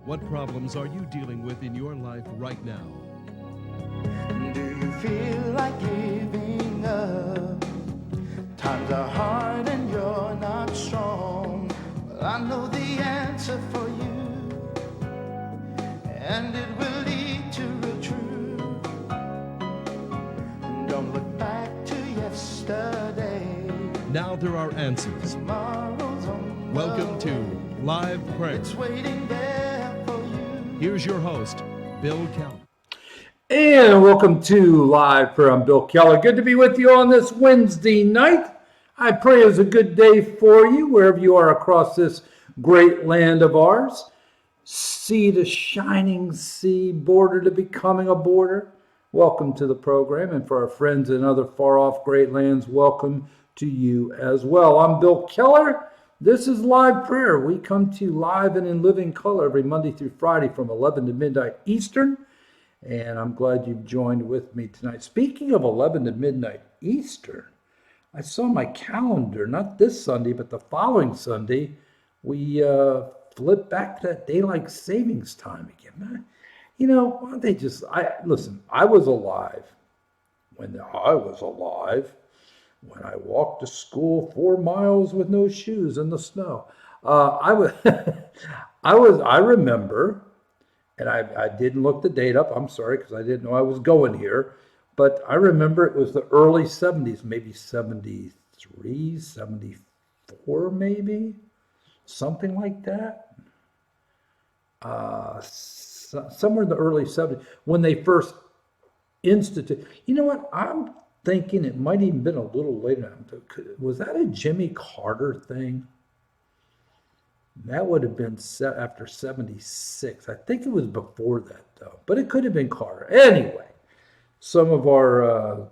What problems are you dealing with in your life right now? Do you feel like giving up? Times are hard and you're not strong. Well, I know the answer for you, and it will lead to real truth. Don't look back to yesterday. Now there are answers. Tomorrow's on the Welcome to way. Live Prayer. It's waiting there for you. Here's your host, Bill Keller. And welcome to Live Prayer. I'm Bill Keller. Good to be with you on this Wednesday night. I pray it's a good day for you wherever you are across this great land of ours. Sea to shining sea, border to becoming a border. Welcome to the program. And for our friends in other far off great lands, welcome to you as well. I'm Bill Keller. This is Live Prayer. We come to you live and in living color every Monday through Friday from 11 to midnight Eastern. And I'm glad you've joined with me tonight. Speaking of 11 to midnight Eastern, I saw my calendar, not this Sunday, but the following Sunday, we flipped back to that daylight savings time again. You know, why don't they just, listen, I was alive when I walked to school 4 miles with no shoes in the snow. I remember, and I didn't look the date up, I'm sorry, because I didn't know I was going here, but I remember it was the early 70s, maybe 73, 74 maybe, something like that. Somewhere in the early 70s, when they first instituted. You know what, I'm thinking it might even been a little later. Was that a Jimmy Carter thing? That would have been set after 76. I think it was before that, though. But it could have been Carter. Anyway, some of our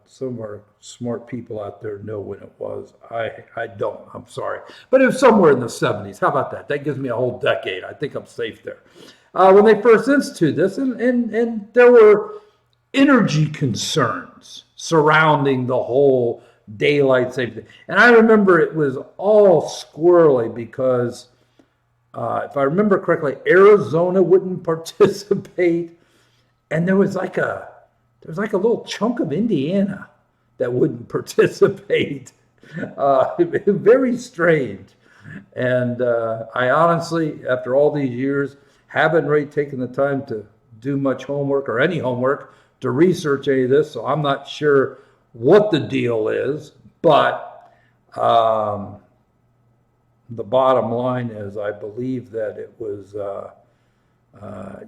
smart people out there know when it was. I don't. I'm sorry. But it was somewhere in the 70s. How about that? That gives me a whole decade. I think I'm safe there. When they first instituted this, and there were energy concerns surrounding the whole daylight saving. And I remember it was all squirrely because if I remember correctly, Arizona wouldn't participate, and there was like a little chunk of Indiana that wouldn't participate. Very strange. And I honestly, after all these years, haven't really taken the time to do much homework or any homework to research any of this, so I'm not sure what the deal is, but the bottom line is I believe that it was a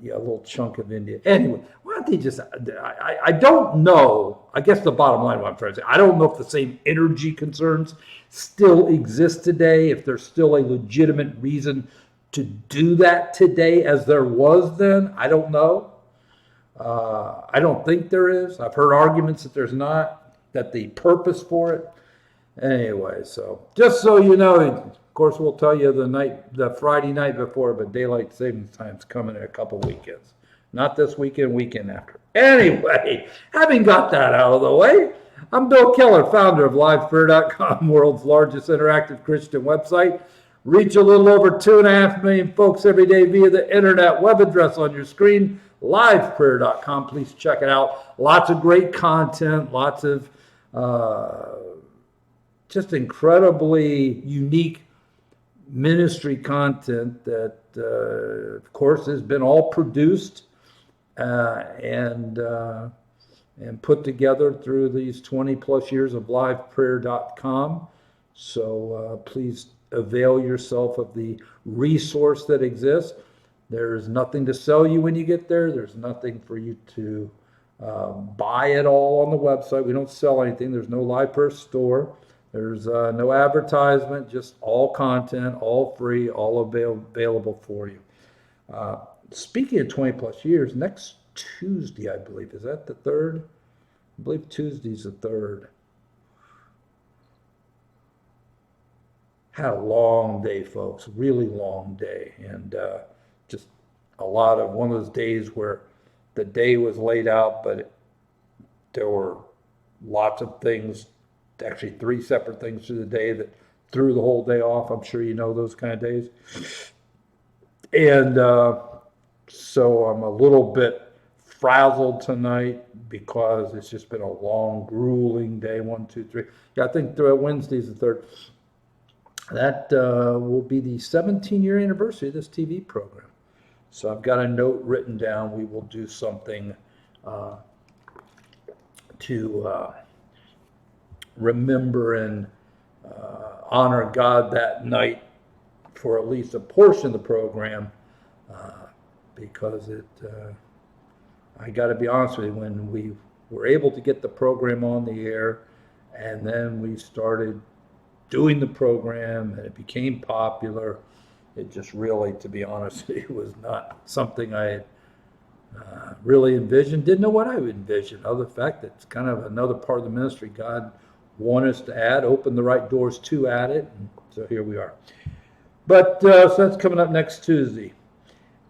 little chunk of India. Anyway, why don't they just, I don't know, I guess the bottom line, what I'm trying to say, I don't know if the same energy concerns still exist today, if there's still a legitimate reason to do that today as there was then. I don't know. I don't think there is. I've heard arguments that there's not, that the purpose for it. Anyway, so just so you know, of course, we'll tell you the Friday night before, but daylight savings time's coming in a couple weekends. Not this weekend, weekend after. Anyway, having got that out of the way, I'm Bill Keller, founder of LivePrayer.com, world's largest interactive Christian website. Reach a little over 2.5 million folks every day via the internet. Web address on your screen, liveprayer.com. Please check it out. Lots of great content, lots of just incredibly unique ministry content that, of course, has been all produced and put together through these 20 plus years of liveprayer.com. So please avail yourself of the resource that exists. There's nothing to sell you when you get there. There's nothing for you to buy at all on the website. We don't sell anything. There's no Live Prayer store. There's no advertisement, just all content, all free, all available for you. Speaking of 20 plus years, next Tuesday, I believe, is that the 3rd? I believe Tuesday's the 3rd. Had a long day, folks, really long day, and just a lot of one of those days where the day was laid out, but there were lots of things, actually 3 separate things through the day that threw the whole day off. I'm sure you know those kind of days. And So I'm a little bit frazzled tonight because it's just been a long, grueling day. 1, 2, 3. Yeah, I think Wednesday's the 3rd. That will be the 17-year anniversary of this TV program. So I've got a note written down. We will do something to remember and honor God that night for at least a portion of the program, because I got to be honest with you, when we were able to get the program on the air and then we started doing the program and it became popular, it just really, to be honest, it was not something I had really envisioned. Didn't know what I would envision, other than the fact that it's kind of another part of the ministry God wanted us to add, open the right doors to add it, and so here we are. But so that's coming up next Tuesday.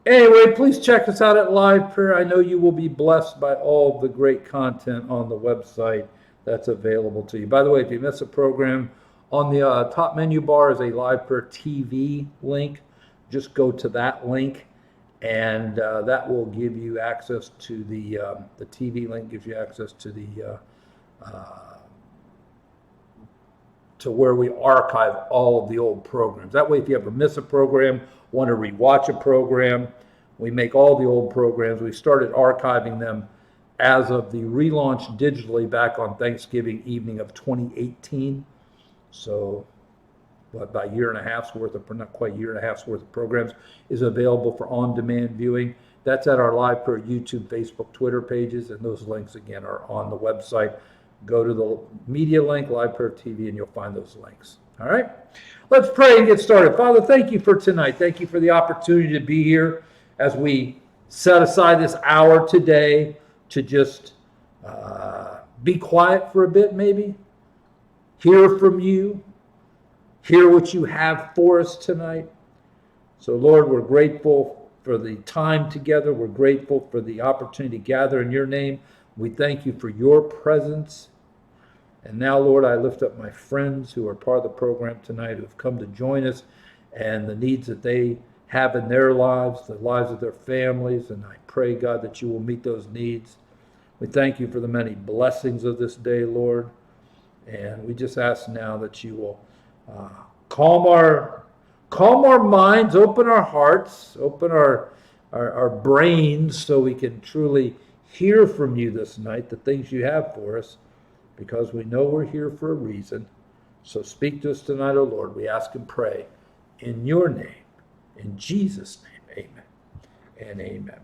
Anyway, please check us out at Live Prayer. I know you will be blessed by all the great content on the website that's available to you. By the way, if you miss a program, on the top menu bar is a Live Prayer TV link. Just go to that link, and that will give you access to the TV link. Gives you access to the to where we archive all of the old programs. That way, if you ever miss a program, want to rewatch a program, we make all the old programs. We started archiving them as of the relaunch digitally back on Thanksgiving evening of 2018. So about a year and a half's worth of, not quite a year and a half's worth of programs is available for on-demand viewing. That's at our Live Prayer YouTube, Facebook, Twitter pages, and those links again are on the website. Go to the media link, Live Prayer TV, and you'll find those links. All right? Let's pray and get started. Father, thank you for tonight. Thank you for the opportunity to be here as we set aside this hour today to just be quiet for a bit, maybe. Hear from you. Hear what you have for us tonight. So, Lord, we're grateful for the time together. We're grateful for the opportunity to gather in your name. We thank you for your presence. And now, Lord, I lift up my friends who are part of the program tonight, who have come to join us, and the needs that they have in their lives, the lives of their families. And I pray, God, that you will meet those needs. We thank you for the many blessings of this day, Lord. And we just ask now that you will calm our minds, open our hearts, open our brains, so we can truly hear from you this night, the things you have for us, because we know we're here for a reason. So speak to us tonight, O Lord. We ask and pray in your name, in Jesus' name, amen and amen.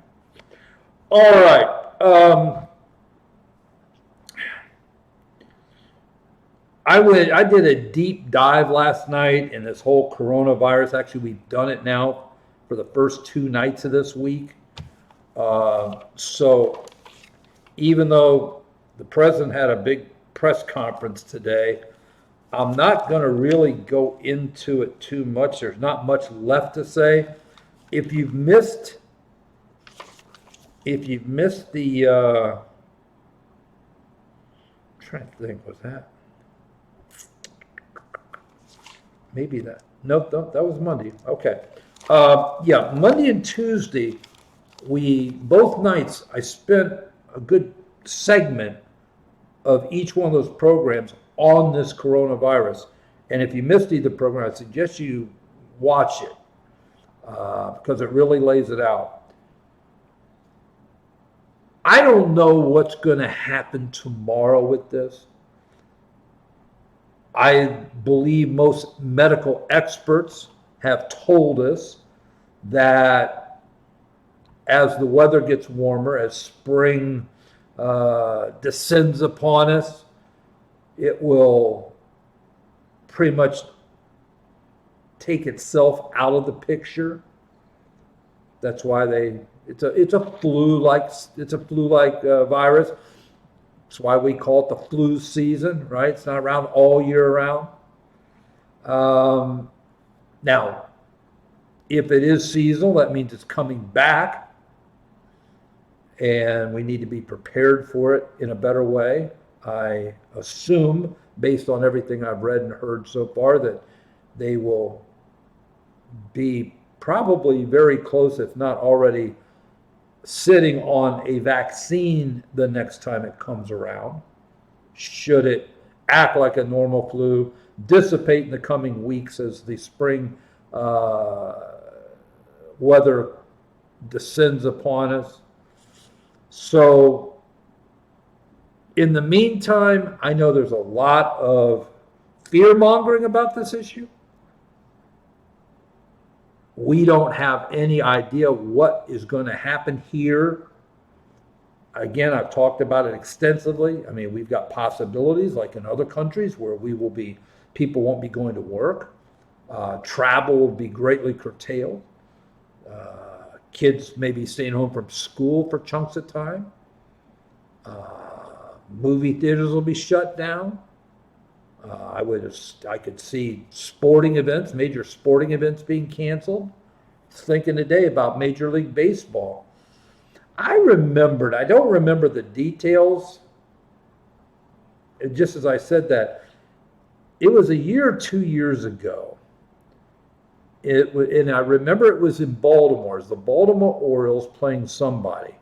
All right. I did a deep dive last night in this whole coronavirus. Actually, we've done it now for the first 2 nights of this week. So even though the president had a big press conference today, I'm not going to really go into it too much. There's not much left to say. If you've missed the I'm trying to think, was that? Maybe that. Nope, that was Monday. Okay. Yeah, Monday and Tuesday, both nights, I spent a good segment of each one of those programs on this coronavirus. And if you missed either program, I suggest you watch it because it really lays it out. I don't know what's going to happen tomorrow with this. I believe most medical experts have told us that as the weather gets warmer, as spring descends upon us, it will pretty much take itself out of the picture. That's why it's a flu-like virus. That's why we call it the flu season, right? It's not around all year round. Now, if it is seasonal, that means it's coming back, and we need to be prepared for it in a better way. I assume, based on everything I've read and heard so far, that they will be probably very close, if not already sitting on a vaccine the next time it comes around, should it act like a normal flu, dissipate in the coming weeks as the spring weather descends upon us. So in the meantime, I know there's a lot of fear mongering about this issue. We don't have any idea what is going to happen here. Again, I've talked about it extensively. I mean, we've got possibilities like in other countries where people won't be going to work. Travel will be greatly curtailed. Kids may be staying home from school for chunks of time. Movie theaters will be shut down. I could see sporting events, major sporting events being canceled. I was thinking today about Major League Baseball. I don't remember the details. Just as I said that, it was a year or 2 years ago. And I remember it was in Baltimore. It was the Baltimore Orioles playing somebody.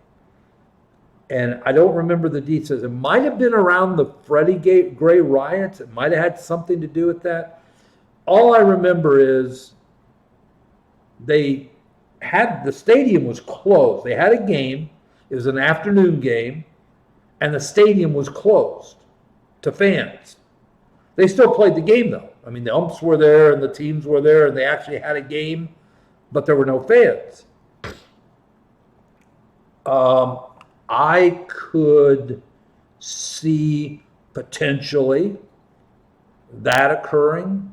And I don't remember the details. It might have been around the Freddie Gray riots. It might have had something to do with that. All I remember is the stadium was closed. They had a game. It was an afternoon game. And the stadium was closed to fans. They still played the game, though. I mean, the umps were there and the teams were there and they actually had a game, but there were no fans. I could see potentially that occurring.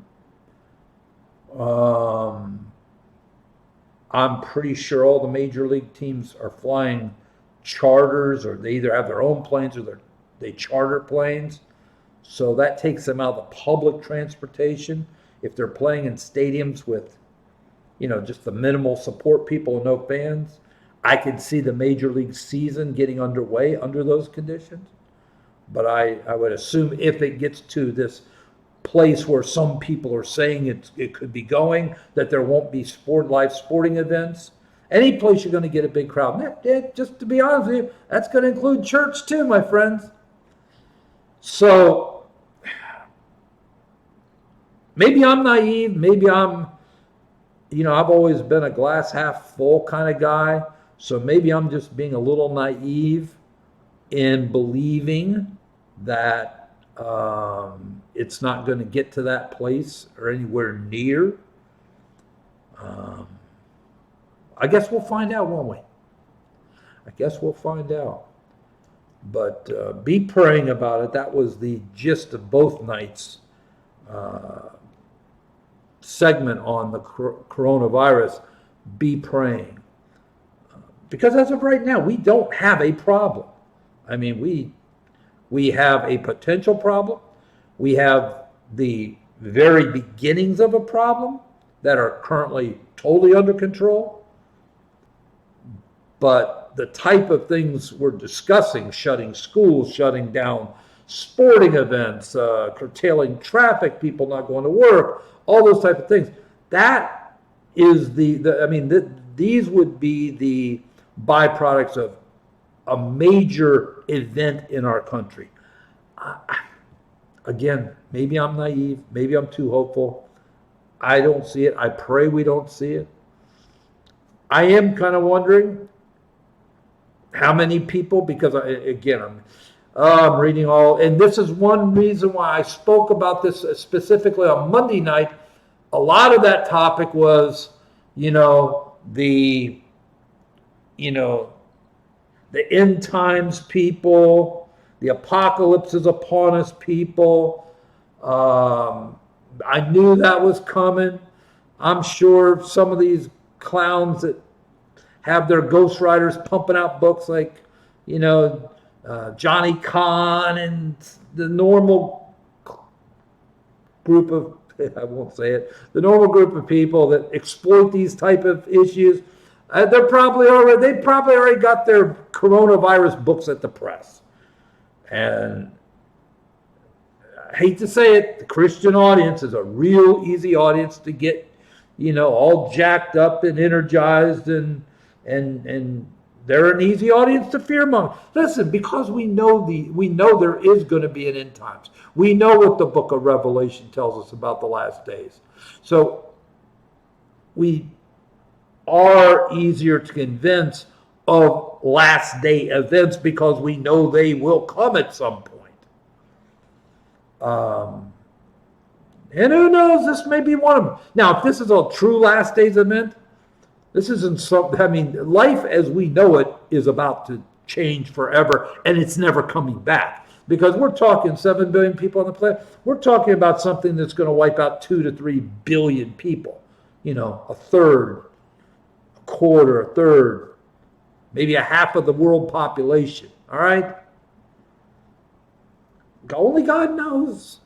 I'm pretty sure all the major league teams are flying charters, or they either have their own planes or they charter planes. So that takes them out of the public transportation. If they're playing in stadiums with, just the minimal support people and no fans, I could see the major league season getting underway under those conditions. But I would assume if it gets to this place where some people are saying it could be going, that there won't be live sporting events. Any place you're going to get a big crowd. Just to be honest with you, that's going to include church too, my friends. So maybe I'm naive. Maybe I've always been a glass half full kind of guy. So maybe I'm just being a little naive in believing that it's not going to get to that place or anywhere near. I guess we'll find out, won't we? I guess we'll find out. But be praying about it. That was the gist of both nights' segment on the coronavirus. Be praying. Because as of right now, we don't have a problem. I mean, we have a potential problem. We have the very beginnings of a problem that are currently totally under control. But the type of things we're discussing, shutting schools, shutting down sporting events, curtailing traffic, people not going to work, all those type of things, that is these would be the byproducts of a major event in our country. Again, maybe I'm naive, maybe I'm too hopeful. I don't see it. I pray we don't see it. I am kind of wondering how many people, because I'm reading all, and this is one reason why I spoke about this specifically on Monday night. A lot of that topic was, the end times people, the apocalypse is upon us people. I knew that was coming. I'm sure some of these clowns that have their ghostwriters pumping out books like, Johnny Kahn and the normal group of, I won't say it, the normal group of people that exploit these type of issues. They probably already got their coronavirus books at the press. And I hate to say it, the Christian audience is a real easy audience to get, all jacked up and energized and they're an easy audience to fearmonger. Listen, because we know there is going to be an end times. We know what the book of Revelation tells us about the last days. So we are easier to convince of last day events because we know they will come at some point. And who knows, this may be one of them. Now, if this is a true last days event, this isn't something, I mean, life as we know it is about to change forever, and it's never coming back. Because we're talking 7 billion people on the planet. We're talking about something that's going to wipe out 2 to 3 billion people. You know, a third, a quarter, a third, maybe a half of the world population. All right? Only God knows.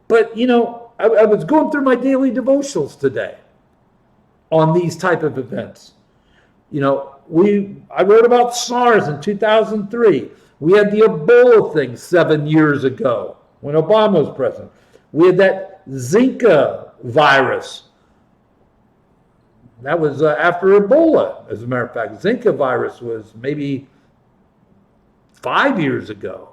But, you know, I was going through my daily devotionals today on these type of events. You know, I wrote about SARS in 2003. We had the Ebola thing 7 years ago when Obama was president. We had that Zika virus. That was after Ebola, as a matter of fact. Zika virus was maybe 5 years ago.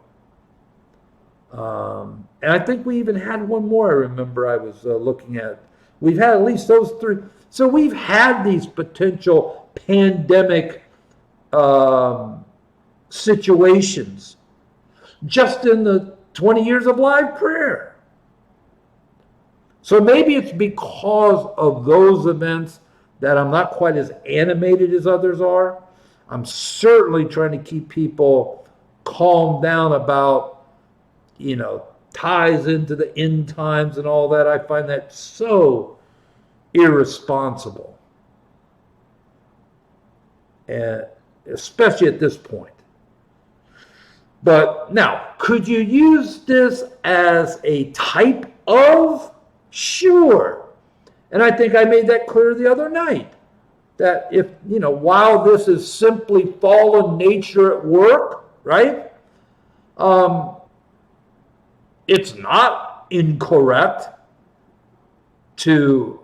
And I think we even had one more, I remember I was looking at. We've had at least those 3. So we've had these potential pandemic situations just in the 20 years of live prayer. So maybe it's because of those events that I'm not quite as animated as others are. I'm certainly trying to keep people calmed down about, you know, ties into the end times and all that. I find that so irresponsible, and especially at this point. But now, could you use this as a type of? Sure. And I think I made that clear the other night. That if, you know, while this is simply fallen nature at work, right? It's not incorrect to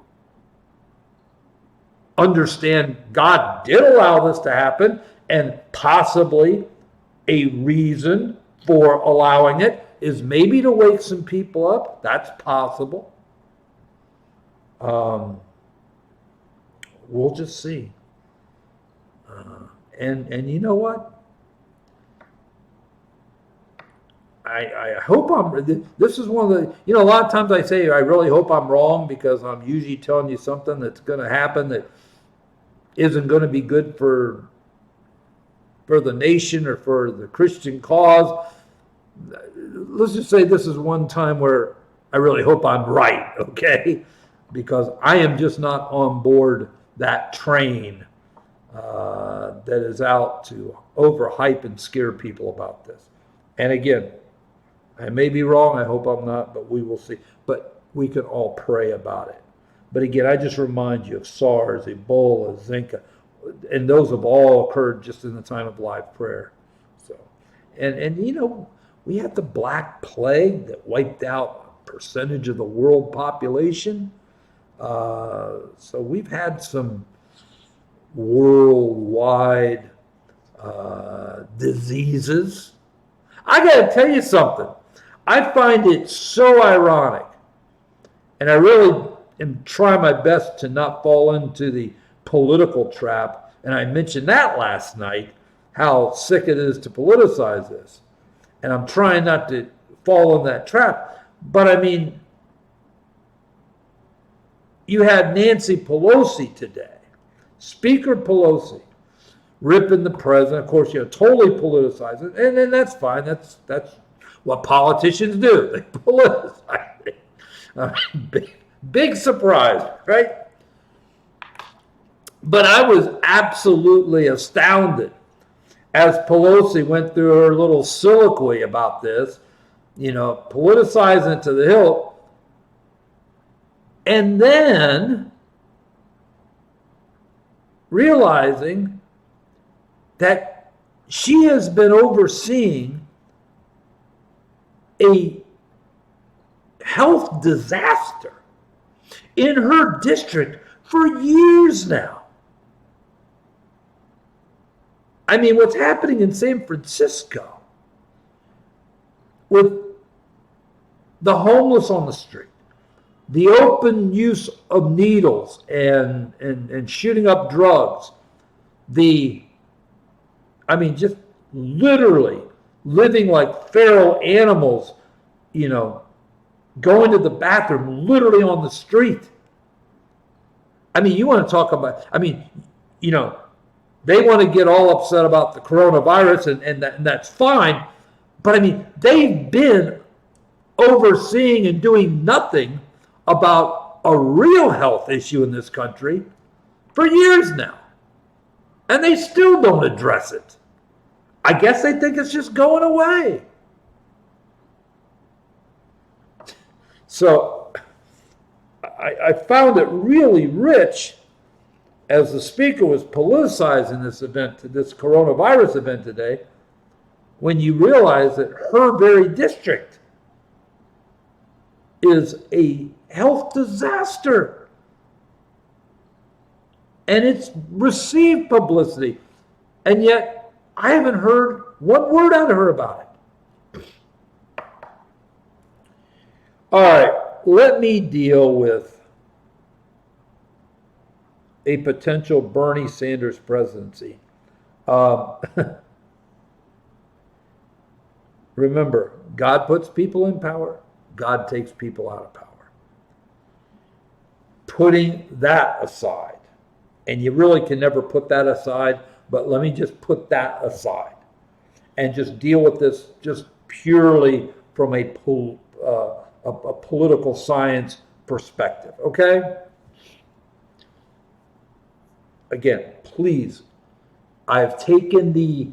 understand God did allow this to happen, and possibly a reason for allowing it is maybe to wake some people up. That's possible. We'll just see. And you know what? I hope this is one of the, you know, a lot of times I say I really hope I'm wrong because I'm usually telling you something that's going to happen that isn't going to be good for the nation or for the Christian cause. Let's just say this is one time where I really hope I'm right, okay? Because I am just not on board that train that is out to overhype and scare people about this. And again, I may be wrong, I hope I'm not, but we will see. But we can all pray about it. But again, I just remind you of SARS, Ebola, Zika, and those have all occurred just in the time of live prayer. So, and you know, we had the Black Plague that wiped out a percentage of the world population. So we've had some worldwide diseases. I got to tell you something. I find it so ironic, and I really am trying my best to not fall into the political trap. And I mentioned that last night, how sick it is to politicize this. And I'm trying not to fall in that trap. But I mean, you had Nancy Pelosi today, Speaker Pelosi, ripping the president. Of course, you know, totally politicize it, and that's fine. That's what politicians do. They politicize it. Big surprise, right? But I was absolutely astounded as Pelosi went through her little soliloquy about this, you know, politicizing it to the hilt, and then realizing that she has been overseeing a health disaster in her district for years now. I mean, what's happening in San Francisco with the homeless on the street, the open use of needles and shooting up drugs, just literally living like feral animals, going to the bathroom literally on the street. I mean, you want to talk about, they want to get all upset about the coronavirus, and that's fine. But I mean, they've been overseeing and doing nothing about a real health issue in this country for years now. And they still don't address it. I guess they think it's just going away. So I found it really rich as the speaker was politicizing this event, this coronavirus event today, when you realize that her very district is a health disaster. And it's received publicity. And yet, I haven't heard one word out of her about it. All right, let me deal with a potential Bernie Sanders presidency. Remember, God puts people in power. God takes people out of power. Putting that aside, and you really can never put that aside, but let me just put that aside and just deal with this just purely from a political science perspective, okay? Again, please, I've taken the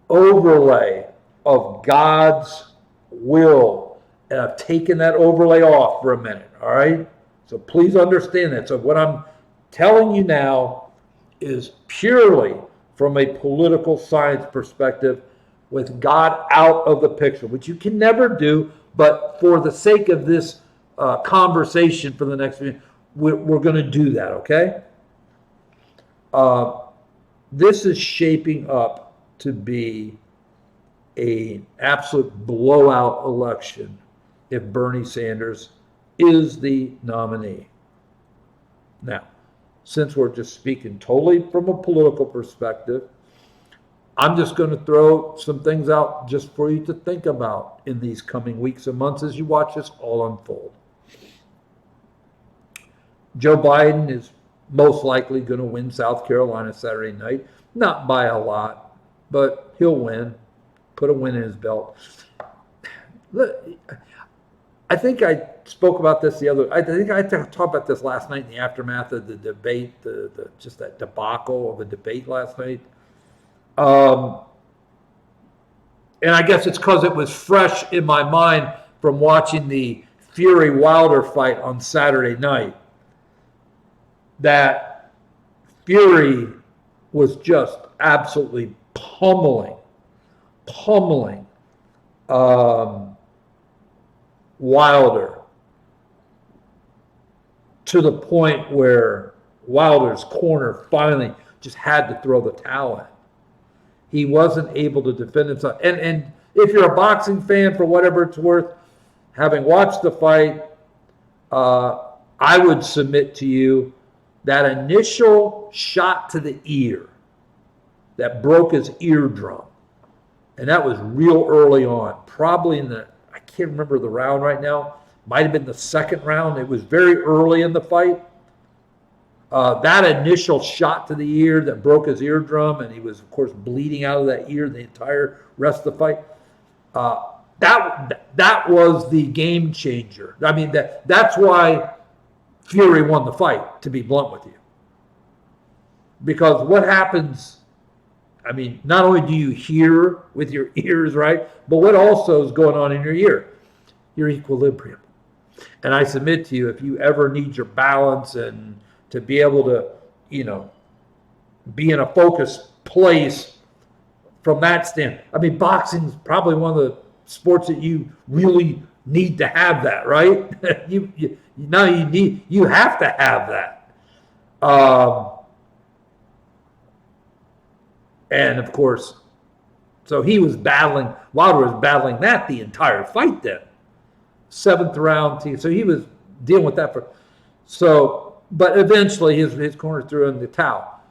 overlay of God's will, and I've taken that overlay off for a minute, all right? So please understand that. So what I'm telling you now is purely from a political science perspective with God out of the picture, which you can never do, but for the sake of this conversation for the next minute, we're going to do that, okay? This is shaping up to be an absolute blowout election if Bernie Sanders is the nominee. Now, since we're just speaking totally from a political perspective, I'm just going to throw some things out just for you to think about in these coming weeks and months as you watch this all unfold. Joe Biden is most likely going to win South Carolina Saturday night. Not by a lot, but he'll win. Put a win in his belt. Look, I think I spoke about this I think I talked about this last night in the aftermath of the debate, just that debacle of a debate last night. And I guess it's because it was fresh in my mind from watching the Fury Wilder fight on Saturday night. That Fury was just absolutely pummeling Wilder to the point where Wilder's corner finally just had to throw the towel in. He wasn't able to defend himself. And if you're a boxing fan, for whatever it's worth, having watched the fight, I would submit to you that initial shot to the ear that broke his eardrum, and that was real early on, probably in I can't remember the round right now, might have been the second round. It was very early in the fight. That initial shot to the ear that broke his eardrum, and he was, of course, bleeding out of that ear the entire rest of the fight. That was the game changer. I mean, that's why Fury won the fight, to be blunt with you. Because what happens, I mean, not only do you hear with your ears, right, but what also is going on in your ear? Your equilibrium. And I submit to you, if you ever need your balance and to be able to, be in a focused place from that stand. I mean, boxing is probably one of the sports that you really need to have that, right? you have to have that. And of course, so he was battling, Wilder was battling that the entire fight then. 7th round, so he was dealing with that but eventually his corner threw in the towel.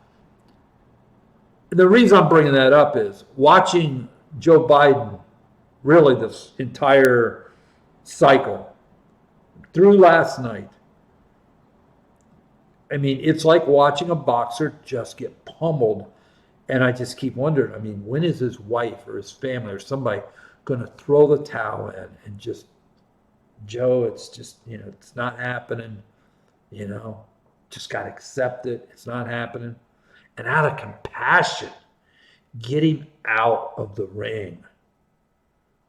The reason I'm bringing that up is watching Joe Biden, really this entire cycle, through last night. I mean, it's like watching a boxer just get pummeled. And I just keep wondering, I mean, when is his wife or his family or somebody going to throw the towel in and just, Joe, it's just, it's not happening, just got to accept it. It's not happening. And out of compassion, get him out of the ring,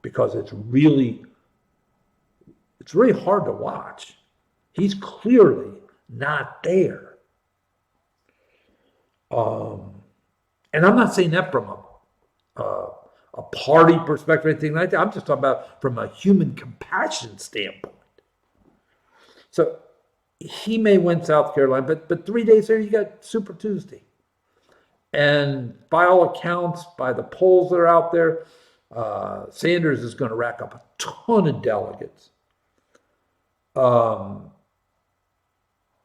because it's really hard to watch. He's clearly not there. And I'm not saying that from a party perspective or anything like that. I'm just talking about from a human compassion standpoint. So he may win South Carolina, but 3 days later you got Super Tuesday. And by all accounts, by the polls that are out there, Sanders is going to rack up a ton of delegates.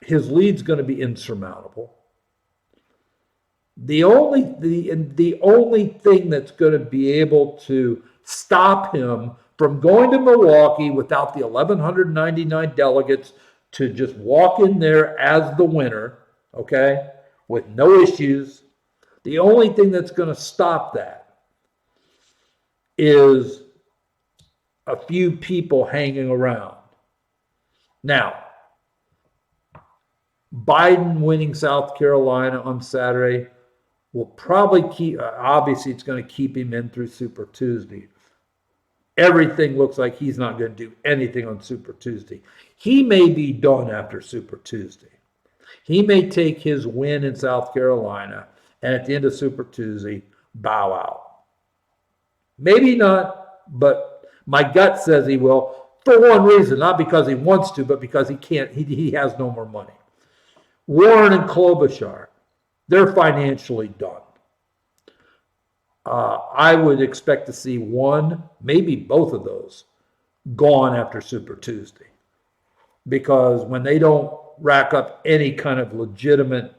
His lead's going to be insurmountable. The only thing that's going to be able to stop him from going to Milwaukee without the 1,199 delegates to just walk in there as the winner, okay, with no issues, the only thing that's going to stop that is a few people hanging around. Now, Biden winning South Carolina on Saturday will probably keep, obviously it's going to keep him in through Super Tuesday. Everything looks like he's not going to do anything on Super Tuesday. He may be done after Super Tuesday. He may take his win in South Carolina and at the end of Super Tuesday, bow out. Maybe not, but my gut says he will, for one reason, not because he wants to, but because he can't, he has no more money. Warren and Klobuchar, they're financially done. I would expect to see one, maybe both of those, gone after Super Tuesday. Because when they don't rack up any kind of legitimate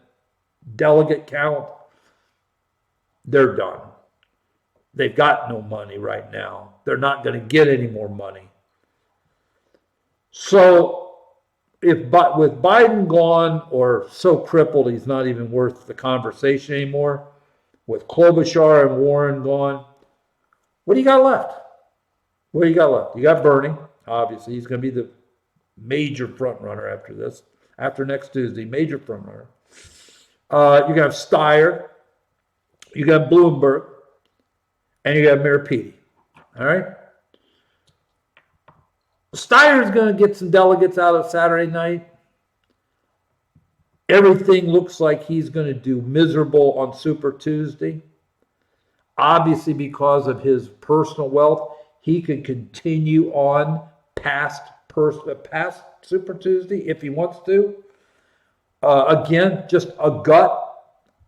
delegate count, they're done. They've got no money right now. They're not going to get any more money. So, with Biden gone or so crippled he's not even worth the conversation anymore, with Klobuchar and Warren gone, what do you got left? What do you got left? You got Bernie, obviously. He's going to be the major front runner after this, after next Tuesday, major front runner. You got Steyer, you got Bloomberg, and you got Mayor Petey. All right? Steyer's going to get some delegates out of Saturday night. Everything looks like he's going to do miserable on Super Tuesday. Obviously, because of his personal wealth, he could continue on past Super Tuesday if he wants to. Again, just a gut.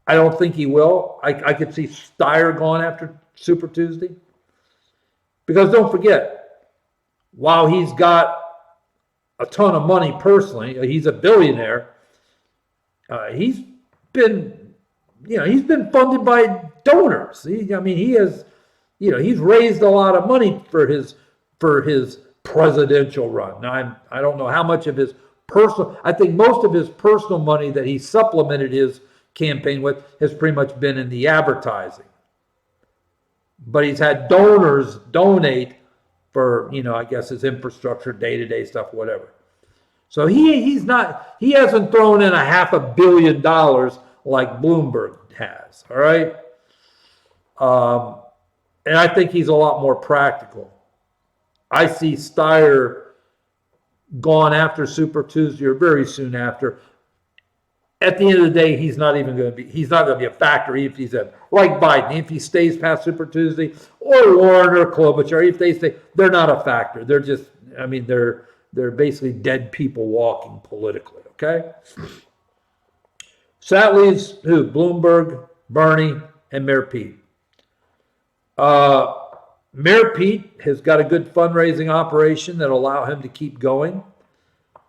I don't think he will. I could see Steyer going after Super Tuesday. Because don't forget, while he's got a ton of money personally, he's a billionaire. He's been funded by donors. He's raised a lot of money for his presidential run. Now, I don't know how much of his personal. I think most of his personal money that he supplemented his campaign with has pretty much been in the advertising. But he's had donors donate for, I guess his infrastructure, day-to-day stuff, whatever. So he hasn't thrown in $500 million like Bloomberg has, all right? And I think he's a lot more practical. I see Steyer gone after Super Tuesday or very soon after. At the end of the day, he's not going to be a factor if he's like Biden. If he stays past Super Tuesday, or Warren or Klobuchar, if they stay, they're not a factor. They're just, they're basically dead people walking politically, okay? So that leaves who? Bloomberg, Bernie, and Mayor Pete. Mayor Pete has got a good fundraising operation that will allow him to keep going.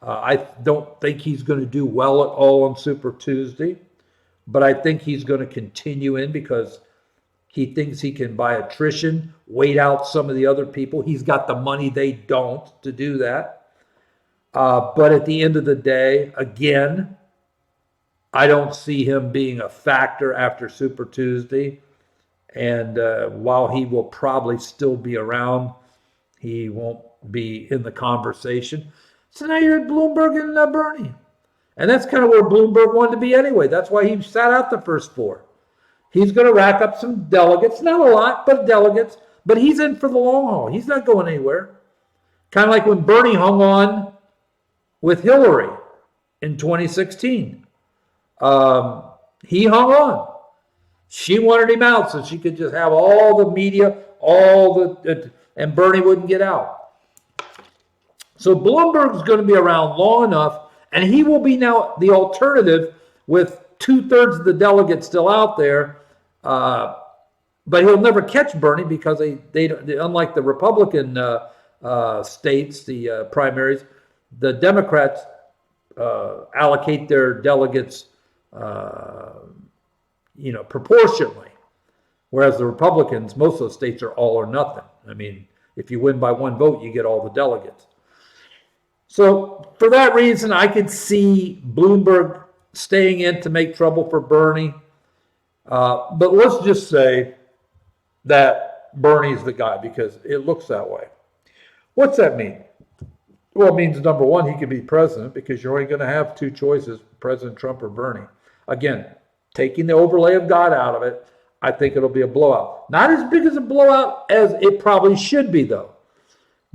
I don't think he's going to do well at all on Super Tuesday, but I think he's going to continue in because he thinks he can, by attrition, wait out some of the other people. He's got the money they don't to do that. But at the end of the day, again, I don't see him being a factor after Super Tuesday. And while he will probably still be around, he won't be in the conversation. So now you're at Bloomberg and Bernie. And that's kind of where Bloomberg wanted to be anyway. That's why he sat out the first four. He's going to rack up some delegates. Not a lot, but delegates. But he's in for the long haul. He's not going anywhere. Kind of like when Bernie hung on with Hillary in 2016. He hung on. She wanted him out so she could just have all the media, and Bernie wouldn't get out. So Bloomberg's going to be around long enough, and he will be now the alternative with 2/3 of the delegates still out there. But he'll never catch Bernie because they unlike the Republican states, the primaries, the Democrats allocate their delegates proportionally. Whereas the Republicans, most of those states are all or nothing. I mean, if you win by one vote, you get all the delegates. So for that reason, I could see Bloomberg staying in to make trouble for Bernie. But let's just say that Bernie's the guy because it looks that way. What's that mean? Well, it means, number one, he could be president because you're only going to have two choices, President Trump or Bernie. Again, taking the overlay of God out of it, I think it'll be a blowout. Not as big as a blowout as it probably should be, though.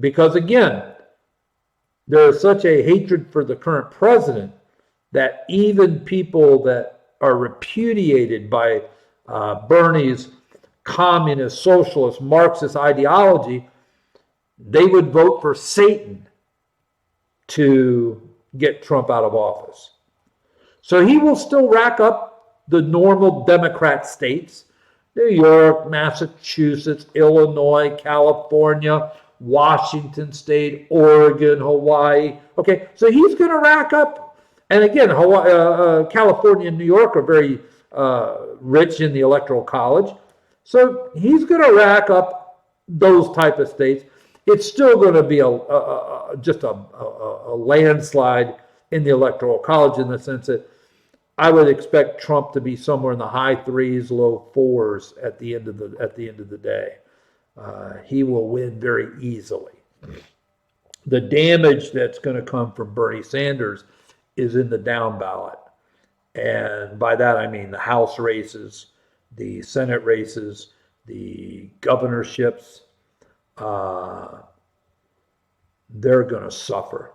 Because, again, there is such a hatred for the current president that even people that are repudiated by Bernie's communist, socialist, Marxist ideology, they would vote for Satan to get Trump out of office. So he will still rack up the normal Democrat states, New York, Massachusetts, Illinois, California, Washington State, Oregon, Hawaii. Okay, so he's going to rack up, and again, California and New York are very rich in the Electoral College, so he's going to rack up those type of states. It's still going to be just a landslide in the Electoral College in the sense that I would expect Trump to be somewhere in the high 3s, low 4s at the end of the day. He will win very easily. The damage that's going to come from Bernie Sanders is in the down ballot. And by that I mean the House races, the Senate races, the governorships. They're going to suffer.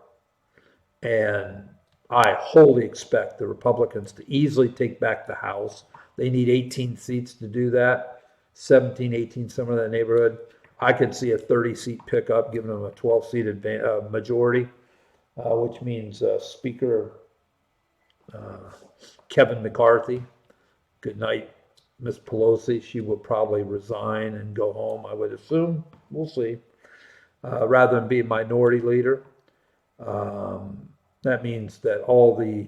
And I wholly expect the Republicans to easily take back the House. They need 18 seats to do that, 17, 18, somewhere in that neighborhood. I could see a 30-seat pickup, giving them a 12-seat majority, which means Speaker Kevin McCarthy. Good night, Miss Pelosi. She will probably resign and go home, I would assume. We'll see. Rather than be a minority leader. That means that all the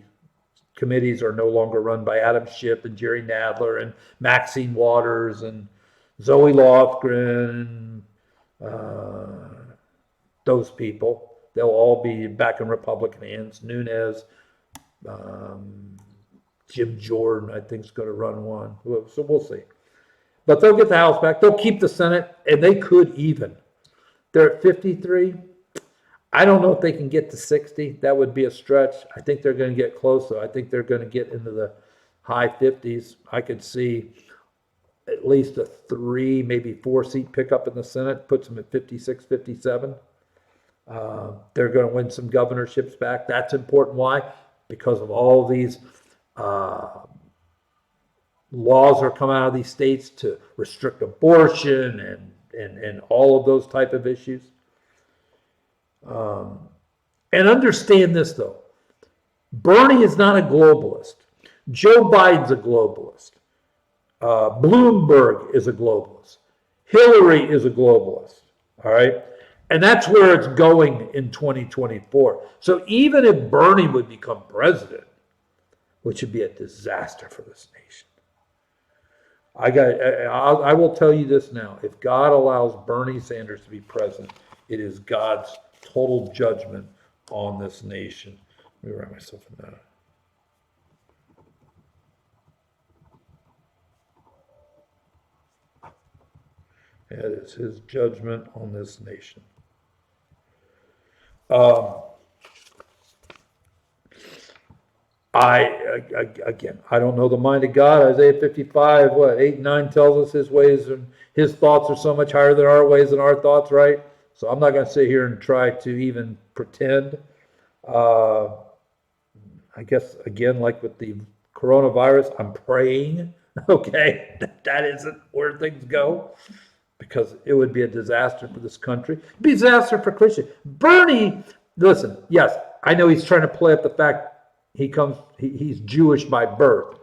committees are no longer run by Adam Schiff and Jerry Nadler and Maxine Waters and Zoe Lofgren, those people. They'll all be back in Republican hands. Nunes, Jim Jordan, I think, is going to run one. So we'll see. But they'll get the House back. They'll keep the Senate, and they could even. They're at 53. I don't know if they can get to 60. That would be a stretch. I think they're going to get close, though. I think they're going to get into the high 50s. I could see at least a 3, maybe 4-seat pickup in the Senate, puts them at 56, 57. They're going to win some governorships back. That's important. Why? Because of all these laws are coming out of these states to restrict abortion and all of those type of issues. And understand this, though. Bernie is not a globalist. Joe Biden's a globalist. Bloomberg is a globalist. Hillary is a globalist. All right. And that's where it's going in 2024. So even if Bernie would become president, which would be a disaster for this nation, I will tell you this now. If God allows Bernie Sanders to be president, it is God's total judgment on this nation. Let me write myself a note. It is his judgment on this nation. I don't know the mind of God. Isaiah 55, 8 and 9 tells us his ways and his thoughts are so much higher than our ways and our thoughts, right? So I'm not going to sit here and try to even pretend. I guess, again, like with the coronavirus, I'm praying, okay, that isn't where things go, because it would be a disaster for this country. It'd be a disaster for Christians. Bernie, listen, yes, I know he's trying to play up the fact he's Jewish by birth,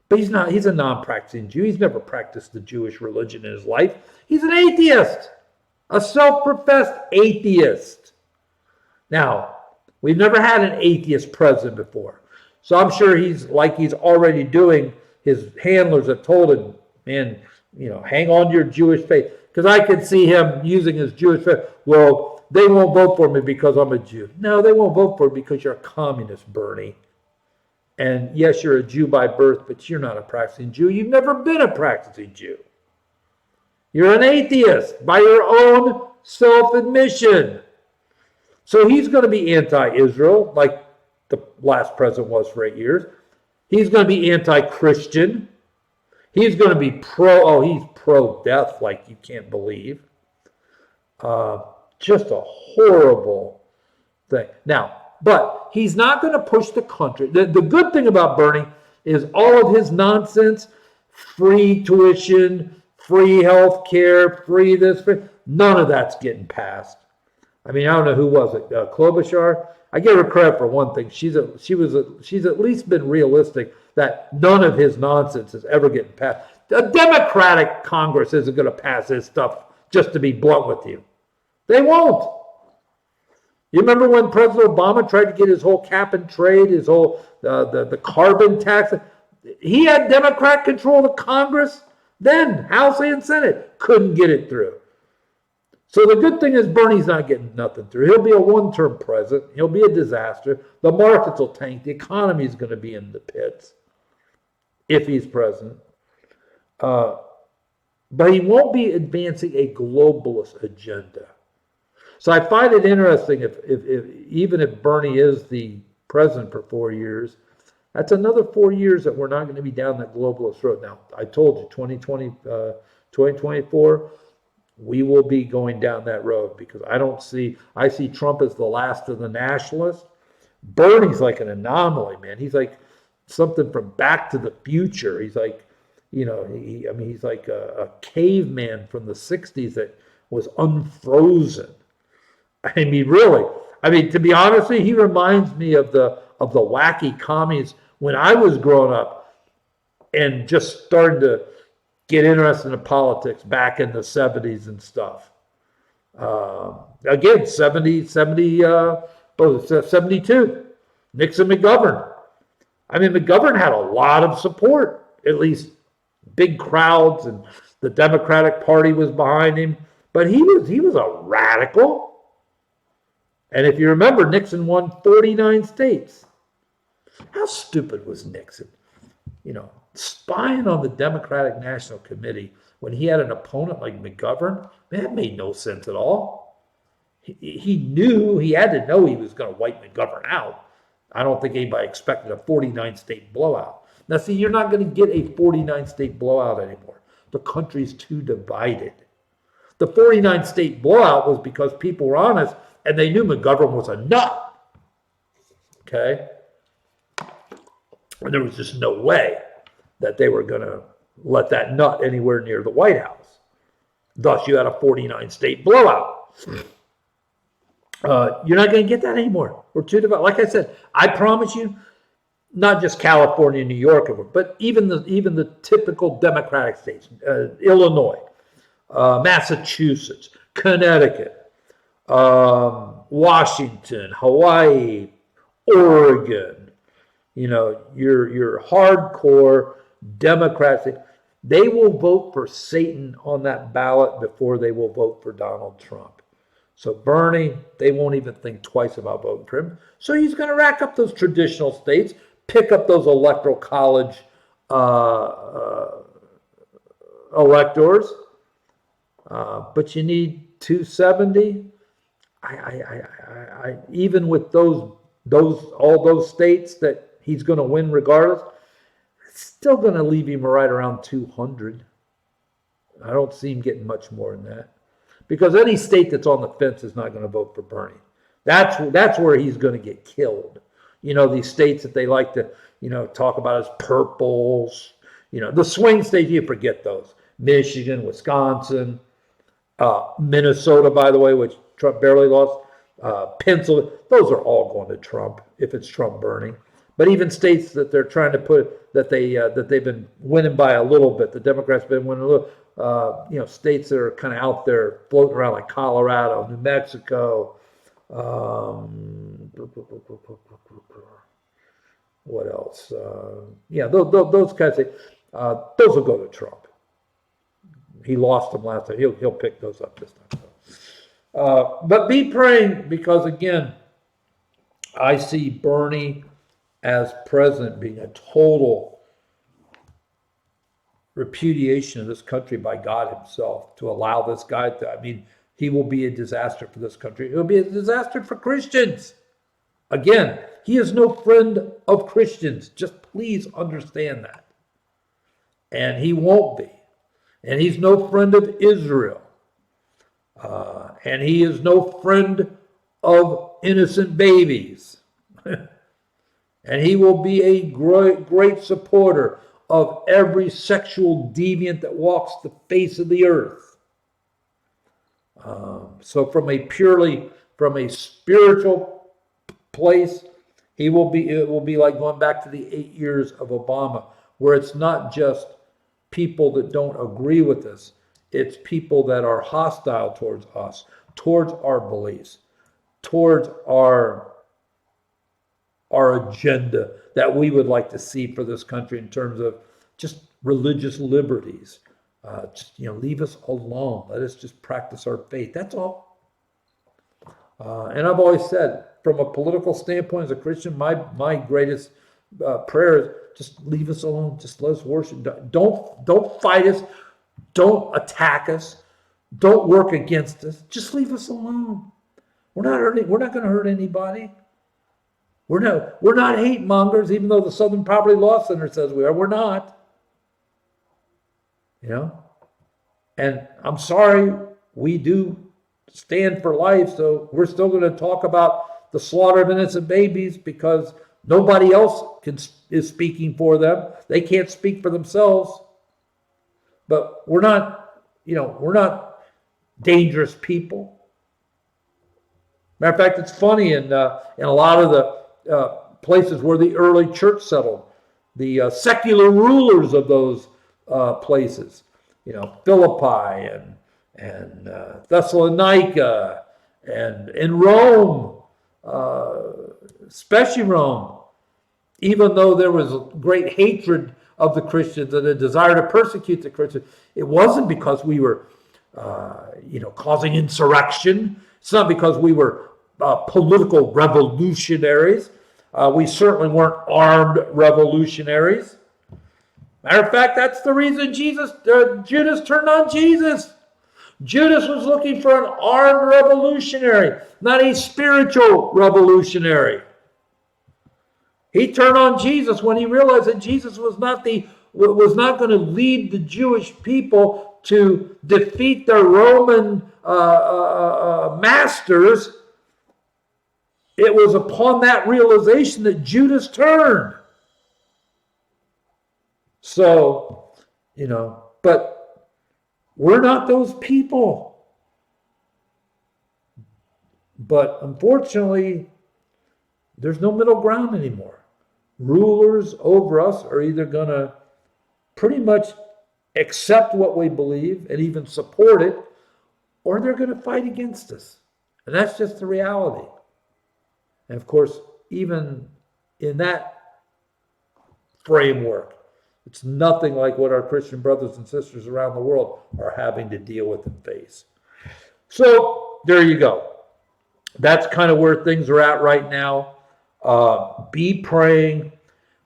but he's not. He's a non-practicing Jew. He's never practiced the Jewish religion in his life. He's an atheist, a self-professed atheist. Now, we've never had an atheist president before, so I'm sure he's already doing. His handlers have told him, man, hang on to your Jewish faith, because I could see him using his Jewish faith. Well, they won't vote for me because I'm a Jew. No, they won't vote for you because you're a communist, Bernie. And yes, you're a Jew by birth, but you're not a practicing Jew. You've never been a practicing Jew. You're an atheist by your own self-admission. So he's going to be anti-Israel, like the last president was for 8 years. He's going to be anti-Christian. He's going to be he's pro-death like you can't believe. Just a horrible thing. Now, but he's not going to push the country. The good thing about Bernie is all of his nonsense, free tuition, free health care, free this, none of that's getting passed. I mean, I don't know who was it, Klobuchar. I give her credit for one thing. She's at least been realistic that none of his nonsense is ever getting passed. The Democratic Congress isn't going to pass this stuff, just to be blunt with you. They won't. You remember when President Obama tried to get his whole cap and trade, his whole the carbon tax? He had Democrat control of Congress then, House and Senate. Couldn't get it through. So the good thing is Bernie's not getting nothing through. He'll be a one-term president. He'll be a disaster. The markets will tank. The economy is going to be in the pits if he's president. But he won't be advancing a globalist agenda. So I find it interesting if even if Bernie is the president for 4 years, that's another 4 years that we're not going to be down that globalist road. Now, I told you, 2024, we will be going down that road, because I see Trump as the last of the nationalists. Bernie's like an anomaly, man. He's like something from Back to the Future. He's like, he's like a caveman from the 60s that was unfrozen. I mean, really. I mean, to be honest, he reminds me of the wacky commies when I was growing up and just starting to get interested in politics back in the 70s and stuff. Again, 72, Nixon, McGovern. I mean, McGovern had a lot of support, at least big crowds, and the Democratic Party was behind him. But he was a radical. And if you remember, Nixon won 49 states. How stupid was Nixon? Spying on the Democratic National Committee when he had an opponent like McGovern, man, that made no sense at all. He had to know he was going to wipe McGovern out. I don't think anybody expected a 49-state blowout. Now, see, you're not going to get a 49-state blowout anymore. The country's too divided. The 49-state blowout was because people were honest and they knew McGovern was a nut. Okay? And there was just no way that they were going to let that nut anywhere near the White House. Thus, you had a 49-state blowout. You're not going to get that anymore. We're too divided. Like I said, I promise you, not just California, New York, but even the typical Democratic states, Illinois, Massachusetts, Connecticut, Washington, Hawaii, Oregon, your hardcore Democrats, they will vote for Satan on that ballot before they will vote for Donald Trump. So Bernie, they won't even think twice about voting for him. So he's going to rack up those traditional states, pick up those electoral college electors, but you need 270. I even with all those states that he's going to win regardless, it's still going to leave him right around 200. I don't see him getting much more than that, because any state that's on the fence is not going to vote for Bernie. That's where he's going to get killed. These states that they like to talk about as purples. The swing states, you forget those. Michigan, Wisconsin, Minnesota, by the way, which Trump barely lost. Pennsylvania, those are all going to Trump if it's Trump Bernie. But even states that they're trying to put that they've been winning by a little bit, the Democrats have been winning a little. States that are kind of out there floating around like Colorado, New Mexico. What else? Those kinds of things. Those will go to Trump. He lost them last time. He'll pick those up this time. But be praying, because again, I see Bernie as president being a total repudiation of this country by God himself, to allow this guy to, he will be a disaster for this country. It will be a disaster for Christians. Again, he is no friend of Christians. Just please understand that. And he won't be. And he's no friend of Israel. And he is no friend of innocent babies. And he will be a great supporter of every sexual deviant that walks the face of the earth. So from a spiritual place, it will be like going back to the 8 years of Obama, where it's not just people that don't agree with us. It's people that are hostile towards us, towards our beliefs, towards our agenda that we would like to see for this country in terms of just religious liberties. Leave us alone. Let us just practice our faith. That's all. And I've always said, from a political standpoint, as a Christian, my greatest prayer is just leave us alone. Just let us worship. Don't fight us. Don't attack us. Don't work against us. Just leave us alone. We're not going to hurt anybody. We're not hate mongers, even though the Southern Poverty Law Center says we are. We're not. And I'm sorry, we do stand for life, so we're still going to talk about the slaughter of innocent babies, because nobody else is speaking for them. They can't speak for themselves. But we're not dangerous people. Matter of fact, it's funny, in a lot of the places where the early church settled, the secular rulers of those places, Philippi and Thessalonica and in Rome, especially Rome, even though there was a great hatred of the Christians and a desire to persecute the Christians, it wasn't because we were, causing insurrection. It's not because we were political revolutionaries. We certainly weren't armed revolutionaries. Matter of fact, that's the reason Judas turned on Jesus. Judas was looking for an armed revolutionary, not a spiritual revolutionary. He turned on Jesus when he realized that Jesus was not going to lead the Jewish people to defeat their Roman masters. It was upon that realization that Judas turned. So, but we're not those people. But unfortunately, there's no middle ground anymore. rulers over us are either going to pretty much accept what we believe and even support it, or they're going to fight against us. And that's just the reality. And of course, even in that framework, it's nothing like what our Christian brothers and sisters around the world are having to deal with and face. So there you go. That's kind of where things are at right now. Be praying.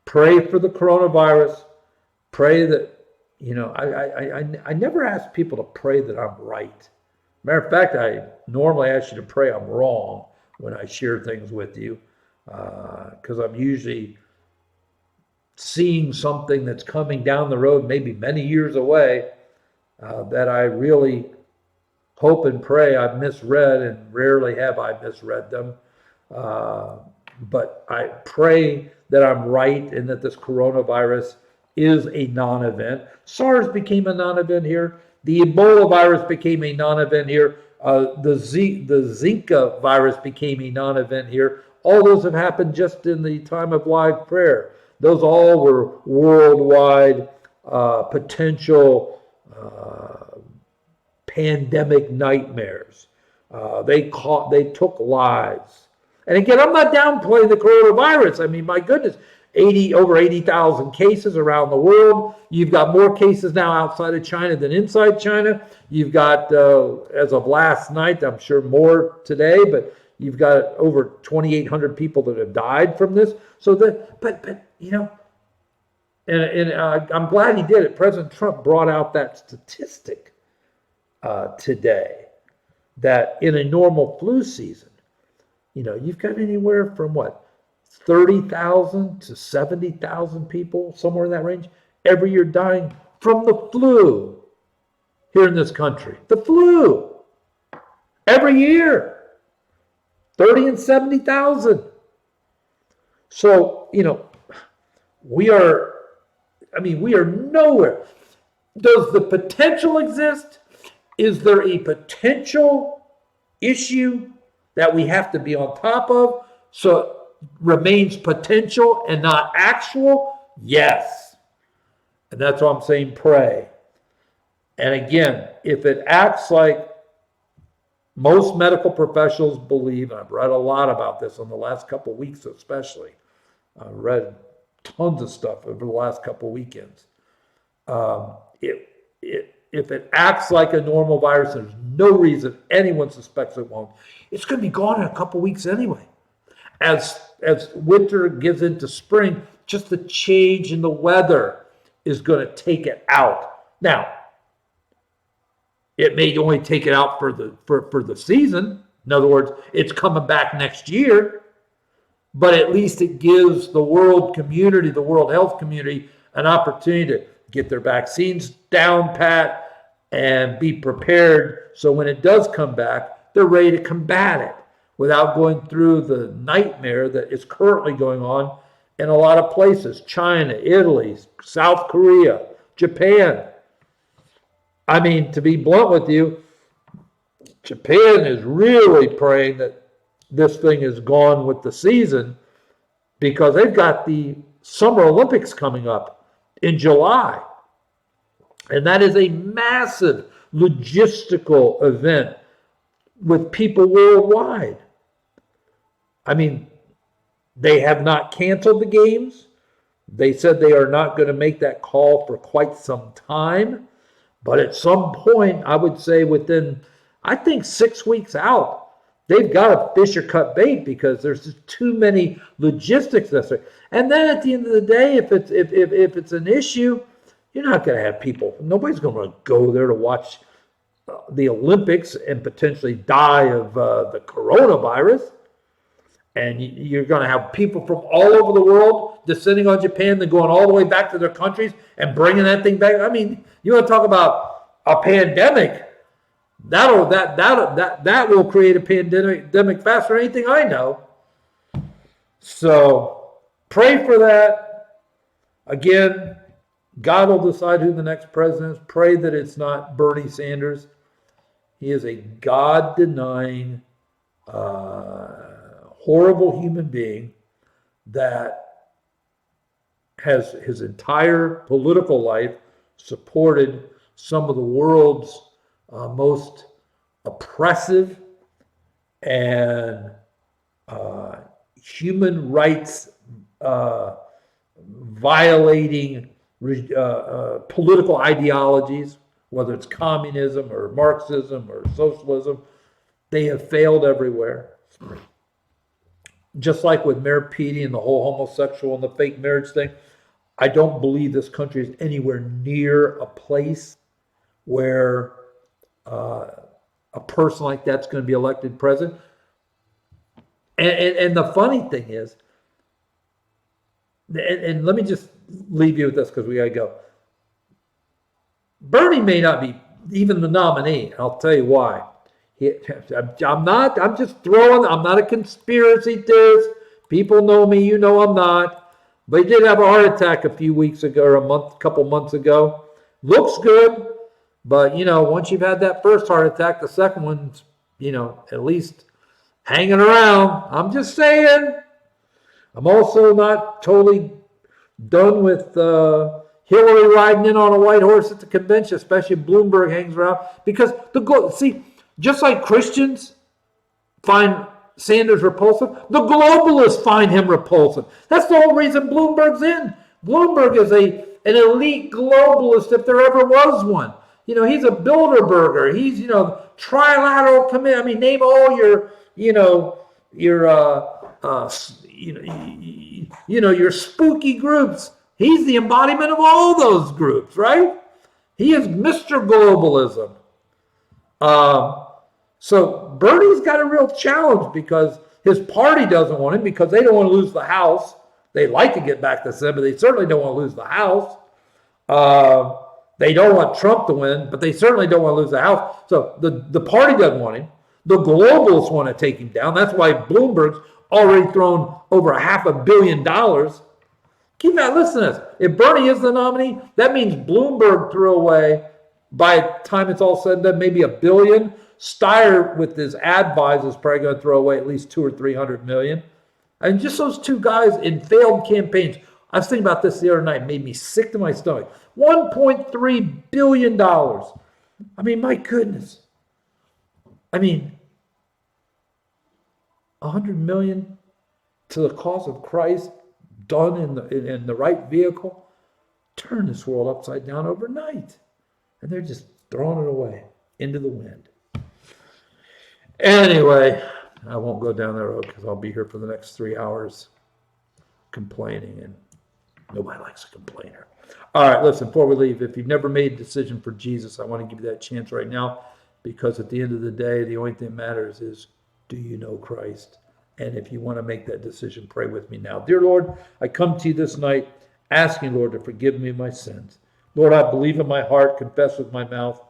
Pray for the coronavirus. Pray that, I never ask people to pray that I'm right. Matter of fact, I normally ask you to pray I'm wrong when I share things with you, because I'm usually seeing something that's coming down the road, maybe many years away, that I really hope and pray I've misread, and rarely have I misread them. But I pray that I'm right and that this coronavirus is a non-event. SARS became a non-event here. The Ebola virus became a non-event here. The Zika virus became a non-event here. All those have happened just in the time of live prayer. Those all were worldwide potential pandemic nightmares. They took lives. And again, I'm not downplaying the coronavirus. I mean, my goodness, over 80,000 cases around the world. You've got more cases now outside of China than inside China. You've got, as of last night, I'm sure more today, but you've got over 2,800 people that have died from this. So I'm glad he did it. President Trump brought out that statistic today, that in a normal flu season, you've got anywhere from 30,000 to 70,000 people, somewhere in that range, every year dying from the flu here in this country. The flu. Every year. 30 and 70,000. So, we are nowhere. Does the potential exist? Is there a potential issue that we have to be on top of, so it remains potential and not actual? Yes. And that's why I'm saying pray. And again, if it acts like most medical professionals believe, and I've read a lot about this in the last couple of weeks especially, I've read tons of stuff over the last couple of weekends. If it acts like a normal virus, there's no reason anyone suspects it won't. It's going to be gone in a couple of weeks anyway. As winter gives into spring, just the change in the weather is going to take it out. Now, it may only take it out for the season. In other words, it's coming back next year. But at least it gives the world community, the World Health community, an opportunity to get their vaccines down pat and be prepared, so when it does come back, they're ready to combat it without going through the nightmare that is currently going on in a lot of places. China, Italy, South Korea, Japan. I mean, to be blunt with you, Japan is really praying that this thing is gone with the season, because they've got the Summer Olympics coming up in July. And that is a massive logistical event with people worldwide. I mean, they have not canceled the games. They said they are not going to make that call for quite some time. But at some point, I would say within, I think 6 weeks out, they've got to fish or cut bait, because there's just too many logistics necessary. And then at the end of the day, if it's an issue, you're not going to have people. Nobody's going to go there to watch the Olympics and potentially die of the coronavirus. And you're going to have people from all over the world descending on Japan, then going all the way back to their countries and bringing that thing back. I mean, you want to talk about a pandemic? That will create a pandemic faster than anything I know. So pray for that. Again, God will decide who the next president is. Pray that it's not Bernie Sanders. He is a God-denying, horrible human being that has his entire political life supported some of the world's most oppressive and human rights violating political ideologies, whether it's communism or Marxism or socialism. They have failed everywhere. Just like with Mayor Petey and the whole homosexual and the fake marriage thing, I don't believe this country is anywhere near a place where a person like that's going to be elected president. And the funny thing is, and let me just leave you with this because we got to go. Bernie may not be even the nominee. I'll tell you why. I'm not a conspiracy theorist. People know me, you know I'm not. But he did have a heart attack a few weeks ago, or a couple months ago. Looks good, but once you've had that first heart attack, the second one's, at least hanging around. I'm just saying. I'm also not totally done with Hillary riding in on a white horse at the convention, especially if Bloomberg hangs around. Because just like Christians find Sanders repulsive, the globalists find him repulsive. That's the whole reason Bloomberg's in. Bloomberg is an elite globalist if there ever was one. He's a Bilderberger. He's, trilateral commit. I mean, name all your your spooky groups. He's the embodiment of all those groups, right? He is Mr. Globalism. So Bernie's got a real challenge because his party doesn't want him because they don't want to lose the House. They'd like to get back to Senate, but they certainly don't want to lose the House. They don't want Trump to win, but they certainly don't want to lose the House. So the party doesn't want him. The globalists want to take him down. That's why Bloomberg's already thrown over $500 million. Keep that, listen to this. If Bernie is the nominee, that means Bloomberg threw away, by the time it's all said and done, maybe $1 billion. Steyer with his ad buys is probably going to throw away at least $200 or $300 million. And just those two guys in failed campaigns. I was thinking about this the other night. It made me sick to my stomach. $1.3 billion. I mean, my goodness. I mean, $100 million to the cause of Christ, done in the right vehicle, turn this world upside down overnight. And they're just throwing it away into the wind. Anyway, I won't go down that road because I'll be here for the next 3 hours complaining, and nobody likes a complainer. All right, listen, before we leave, if you've never made a decision for Jesus, I want to give you that chance right now, because at the end of the day, the only thing that matters is, do you know Christ? And if you want to make that decision, pray with me now. Dear Lord, I come to you this night asking, Lord, to forgive me my sins. Lord, I believe in my heart, confess with my mouth,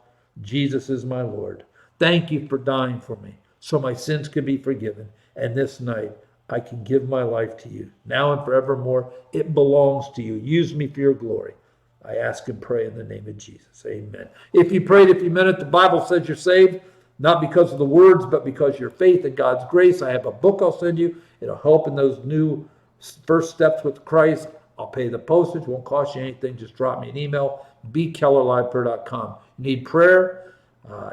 Jesus is my Lord. Thank you for dying for me so my sins could be forgiven. And this night, I can give my life to you. Now and forevermore, it belongs to you. Use me for your glory. I ask and pray in the name of Jesus. Amen. If you prayed, if you meant it, the Bible says you're saved, not because of the words, but because of your faith and God's grace. I have a book I'll send you. It'll help in those new first steps with Christ. I'll pay the postage. Won't cost you anything. Just drop me an email, bkellerliveprayer.com. Need prayer?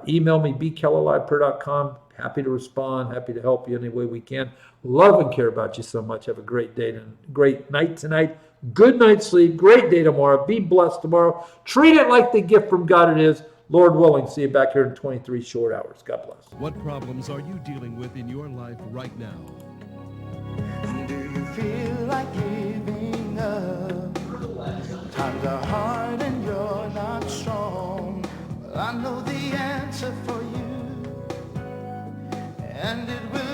Email me, bkellerliveprayer.com. Happy to respond. Happy to help you any way we can. Love and care about you so much. Have a great day and great night tonight. Good night's sleep. Great day tomorrow. Be blessed tomorrow. Treat it like the gift from God it is. Lord willing, see you back here in 23 short hours. God bless. What problems are you dealing with in your life right now? Do you feel like giving up? Times are hard and you're not strong. Well, I know the answer for you, and it will